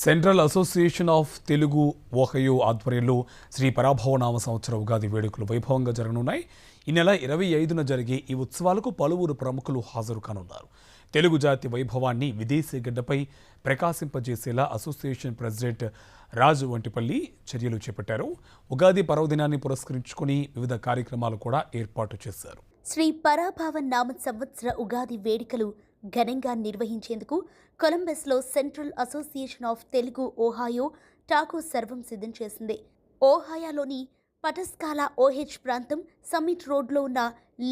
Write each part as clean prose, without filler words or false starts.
Central association of Telugu ఓహయో ఆధ్వర్యంలో శ్రీ పరాభవనామ సంవత్సర ఉగాది వేడుకలు వైభవంగా జరగనున్నాయి. ఈ నెల 25న జరిగే ఈ ఉత్సవాలకు పలువురు ప్రముఖులు హాజరు కానున్నారు. తెలుగు జాతి వైభవాన్ని విదేశీ గడ్డపై ప్రకాశింపజేసేలా అసోసియేషన్ ప్రెసిడెంట్ రాజు వంటిపల్లి చర్యలు చేపట్టారు. ఉగాది పర్వదినాన్ని పురస్కరించుకుని వివిధ కార్యక్రమాలు కూడా ఏర్పాటు చేశారు. శ్రీ పరాభవ నామ సంవత్సర ఉగాది వేడుకలు ఘనంగా నిర్వహించేందుకు కొలంబస్లో central association of Telugu ఓహాయో Taco సర్వం సిద్ధం చేసింది. ఓహాయోలోని పటస్కాలా ఓహెచ్ ప్రాంతం సమ్మిట్ రోడ్లో ఉన్న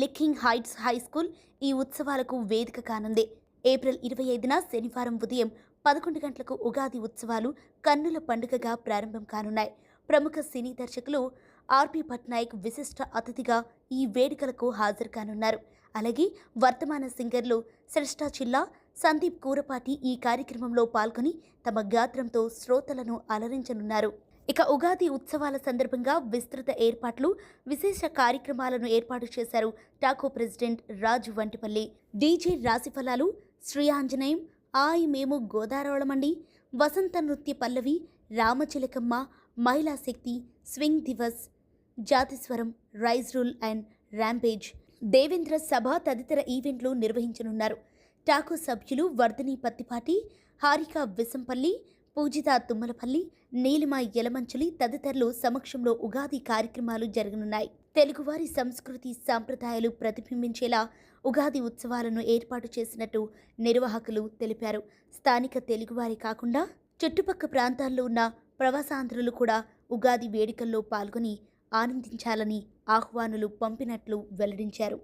లిక్కింగ్ హైట్స్ హై స్కూల్ ఈ ఉత్సవాలకు వేదిక కానుంది. ఏప్రిల్ 25న శనివారం ఉదయం 11 గంటలకు ఉగాది ఉత్సవాలు కన్నుల పండుగగా ప్రారంభం కానున్నాయి. ప్రముఖ సినీ దర్శకులు ఆర్పి పట్నాయక్ విశిష్ట అతిథిగా ఈ వేడుకలకు హాజరు కానున్నారు. అలాగే వర్తమాన సింగర్లు శ్రేష్ఠ చిల్లా, సందీప్ కూరపాటి ఈ కార్యక్రమంలో పాల్గొని తమ గాత్రంతో శ్రోతలను అలరించనున్నారు. ఇక ఉగాది ఉత్సవాల సందర్భంగా విస్తృత ఏర్పాట్లు, విశేష కార్యక్రమాలను ఏర్పాటు చేశారు టాకో ప్రెసిడెంట్ రాజు వంటిపల్లి. డీజే రాశిఫలాలు, శ్రీ ఆంజనేయం, ఆయి మేము గోదారోళమండి, వసంత నృత్య పల్లవి, రామచిలకమ్మ, మహిళా శక్తి, swing Divas, జాతిస్వరం, rise rule and rampage, Devendra సభ తదితర ఈవెంట్లు నిర్వహించనున్నారు. టాకో సభ్యులు వర్ధని పత్తిపాటి, హారిక విసంపల్లి, పూజిత తుమ్మలపల్లి, నీలిమ యలమంచలి తదితరులు సమక్షంలో ఉగాది కార్యక్రమాలు జరగనున్నాయి. తెలుగువారి సంస్కృతి సాంప్రదాయాలు ప్రతిబింబించేలా ఉగాది ఉత్సవాలను ఏర్పాటు చేసినట్టు నిర్వాహకులు తెలిపారు. స్థానిక తెలుగువారి కాకుండా చుట్టుపక్కల ప్రాంతాల్లో ఉన్న ప్రవాసాంధ్రులు కూడా ఉగాది వేడుకల్లో పాల్గొని ఆనందించాలని ఆహ్వానులు పంపినట్లు వెల్లడించారు.